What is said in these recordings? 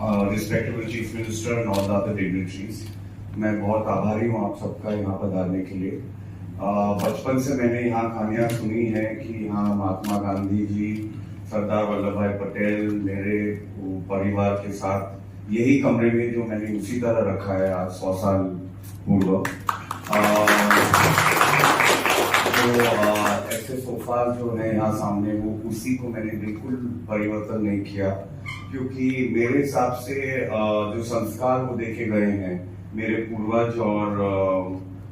Respectable chief minister and all the other dignitaries, मैं बहुत आभारी हूँ आप सबका यहाँ पधारने के लिए। बचपन से मैंने यहाँ कहानियाँ सुनी है कि यहाँ महात्मा गांधी जी, सरदार वल्लभ भाई पटेल मेरे परिवार के साथ यही कमरे में जो मैंने उसी तरह रखा है आज 100 साल पूर्व। तो ऐसे सोफा जो है यहाँ सामने वो उसी को मैंने बिल्कुल परिवर्तन नहीं किया, क्योंकि मेरे हिसाब से जो संस्कार वो देखे गए हैं मेरे पूर्वज और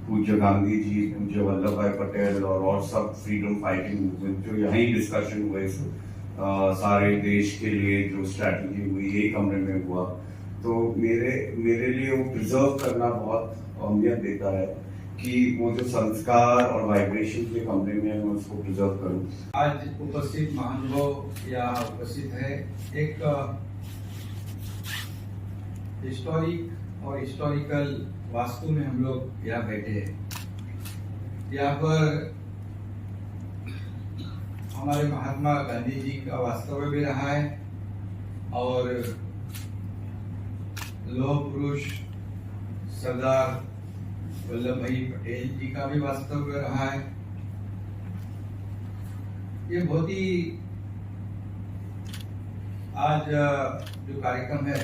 पूज्य गांधी जी, पूज्य वल्लभ भाई पटेल और सब फ्रीडम फाइटिंग मूवमेंट जो यहीं डिस्कशन हुए सारे देश के लिए जो स्ट्रैटेजी हुई यही कमरे में हुआ, तो मेरे लिए वो प्रिजर्व करना बहुत अहमियत देता है कि वो जो संस्कार और वाइब्रेशन के कमरे में मैं उसको प्रिजर्व करूं। आज उपस्थित महानुभाव या उपस्थित है एक हिस्टोरिक और हिस्टोरिकल वास्तु में हम लोग यहाँ बैठे हैं। यहाँ पर हमारे महात्मा गांधी जी का वास्तव्य भी रहा है और लौह पुरुष सरदार वल्लभ भाई पटेल जी का भी वास्तव्य रहा है। ये बहुत ही आज जो कार्यक्रम है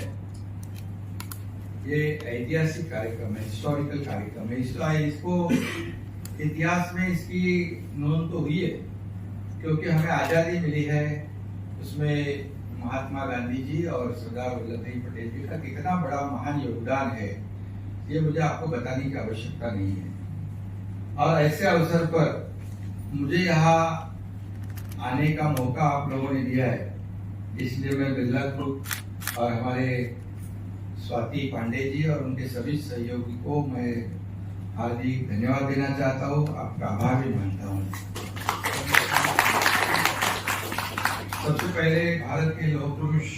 ये ऐतिहासिक कार्यक्रम है, हिस्टोरिकल कार्यक्रम है। इसको इतिहास में इसकी नोंद तो हुई है क्योंकि हमें आज़ादी मिली है, उसमें महात्मा गांधी जी और सरदार वल्लभ भाई पटेल जी का कितना बड़ा महान योगदान है ये मुझे आपको बताने की आवश्यकता नहीं है। और ऐसे अवसर पर मुझे यहाँ आने का मौका आप लोगों ने दिया है, इसलिए मैं बिरला ग्रुप और हमारे स्वाति पांडे जी और उनके सभी सहयोगी को मैं हार्दिक धन्यवाद देना चाहता हूँ, आपका आभार भी मानता हूँ। सबसे पहले भारत के लौह पुरुष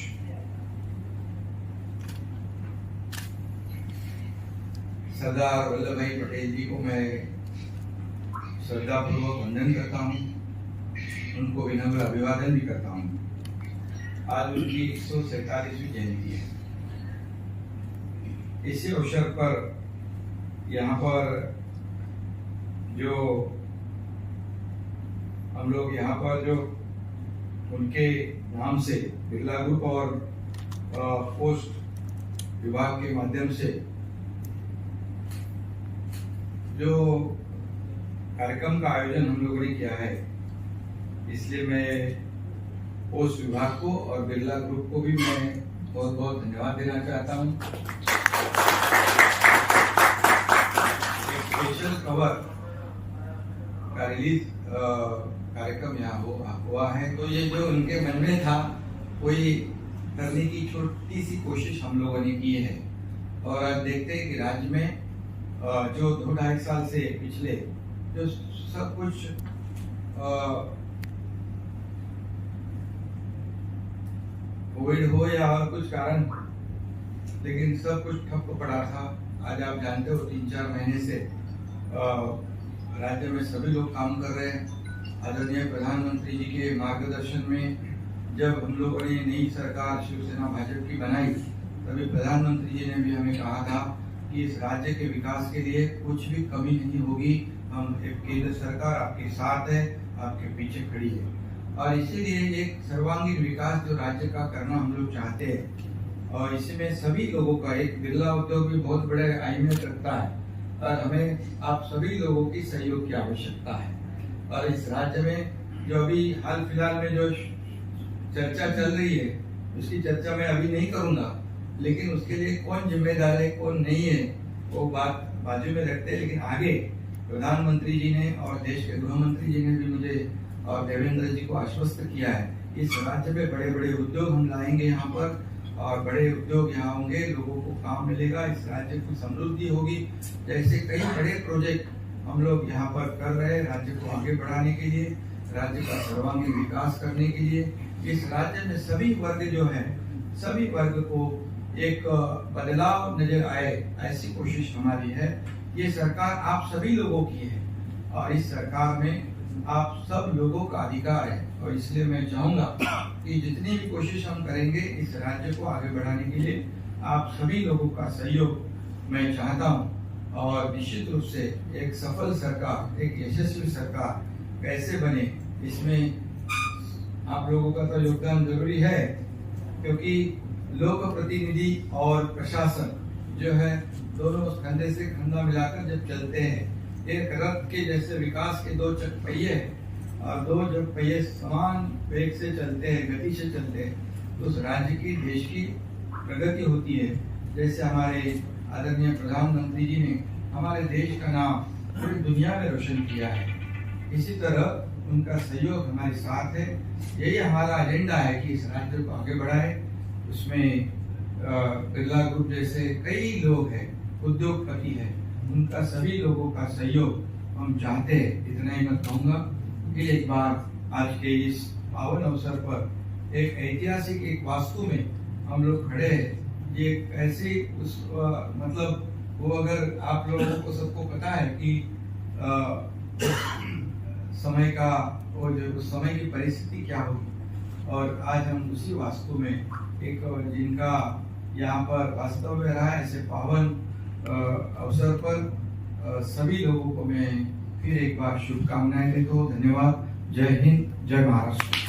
सरदार वल्लभ भाई पटेल जी को मैं श्रद्धापूर्वक वंदन करता हूँ, उनको विनम्र अभिवादन भी करता हूँ। आज उनकी 147वीं जयंती है। इसी अवसर पर यहाँ पर जो हम लोग यहाँ पर जो उनके नाम से बिरला ग्रुप और पोस्ट विभाग के माध्यम से जो कार्यक्रम का आयोजन हम लोगों ने किया है, इसलिए मैं पोस्ट विभाग को और बिरला ग्रुप को भी मैं बहुत बहुत धन्यवाद देना चाहता हूँ। एक स्पेशल कवर का रिलीज कार्यक्रम यहाँ हुआ है, तो ये जो उनके मन में था वही करने की छोटी सी कोशिश हम लोगों ने की है। और आज देखते हैं कि राज्य में जो 2-2.5 साल से पिछले जो सब कुछ कोविड हो या और कुछ कारण, लेकिन सब कुछ ठप पड़ा था। आज आप जानते हो 3-4 महीने से राज्य में सभी लोग काम कर रहे हैं। आदरणीय प्रधानमंत्री जी के मार्गदर्शन में जब हम लोगों ने नई सरकार शिवसेना भाजपा की बनाई, तभी प्रधानमंत्री जी ने भी हमें कहा था कि इस राज्य के विकास के लिए कुछ भी कमी नहीं होगी, हम केंद्र सरकार आपके साथ है, आपके पीछे खड़ी है। और इसीलिए एक सर्वांगीण विकास जो राज्य का करना हम लोग चाहते हैं, और इसमें सभी लोगों का, एक बिरला उद्योग भी बहुत बड़े अहमियत रखता है और हमें आप सभी लोगों की सहयोग की आवश्यकता है। और इस राज्य में जो अभी हाल फिलहाल में जो चर्चा चल रही है उसकी चर्चा मैं अभी नहीं करूंगा, लेकिन उसके लिए कौन जिम्मेदार है कौन नहीं है वो बात बाजू में रखते हैं। लेकिन आगे प्रधानमंत्री जी ने और देश के गृह मंत्री जी ने भी मुझे और देवेंद्र जी को आश्वस्त किया है, इस राज्य में बड़े बड़े उद्योग हम लाएंगे यहाँ पर, और बड़े उद्योग यहाँ होंगे, लोगों को काम मिलेगा, इस राज्य की समृद्धि होगी। जैसे कई बड़े प्रोजेक्ट हम लोग यहाँ पर कर रहे हैं राज्य को आगे बढ़ाने के लिए, राज्य का सर्वांगीण विकास करने के लिए। इस राज्य में सभी वर्ग जो है, सभी वर्ग को एक बदलाव नजर आए, ऐसी कोशिश हमारी है। ये सरकार आप सभी लोगों की है और इस सरकार में आप सब लोगों का अधिकार है, और इसलिए मैं चाहूंगा कि जितनी भी कोशिश हम करेंगे इस राज्य को आगे बढ़ाने के लिए आप सभी लोगों का सहयोग मैं चाहता हूं। और निश्चित रूप से एक सफल सरकार, एक यशस्वी सरकार कैसे बने, इसमें आप लोगों का तो योगदान जरूरी है, क्योंकि लोक प्रतिनिधि और प्रशासन जो है दोनों कंधे से कंधा मिलाकर जब चलते हैं, एक रथ के जैसे विकास के दो पहिए और दो जब पहिए समान वेग से चलते हैं, गति से चलते हैं, तो उस राज्य की, देश की प्रगति होती है। जैसे हमारे आदरणीय प्रधानमंत्री जी ने हमारे देश का नाम पूरी दुनिया में रोशन किया है, इसी तरह उनका सहयोग हमारे साथ है। यही हमारा एजेंडा है कि इस राज्य को आगे बढ़ाए। उसमें बिरला ग्रुप जैसे कई लोग हैं, उद्योगपति हैं, उनका सभी लोगों का सहयोग हम चाहते हैं। इतना ही मैं कहूँगा। फिर एक बार आज के इस पावन अवसर पर एक ऐतिहासिक एक वास्तु में हम लोग खड़े हैं। ये ऐसी उस मतलब वो अगर आप लोगों को सबको पता है कि समय का वो जो उस समय की परिस्थिति क्या होगी, और आज हम उसी वास्तु में एक जिनका यहाँ पर वास्तव में रहा ऐसे पावन अवसर पर सभी लोगों को मैं फिर एक बार शुभकामनाएं देता हूँ। धन्यवाद। जय हिंद, जय महाराष्ट्र।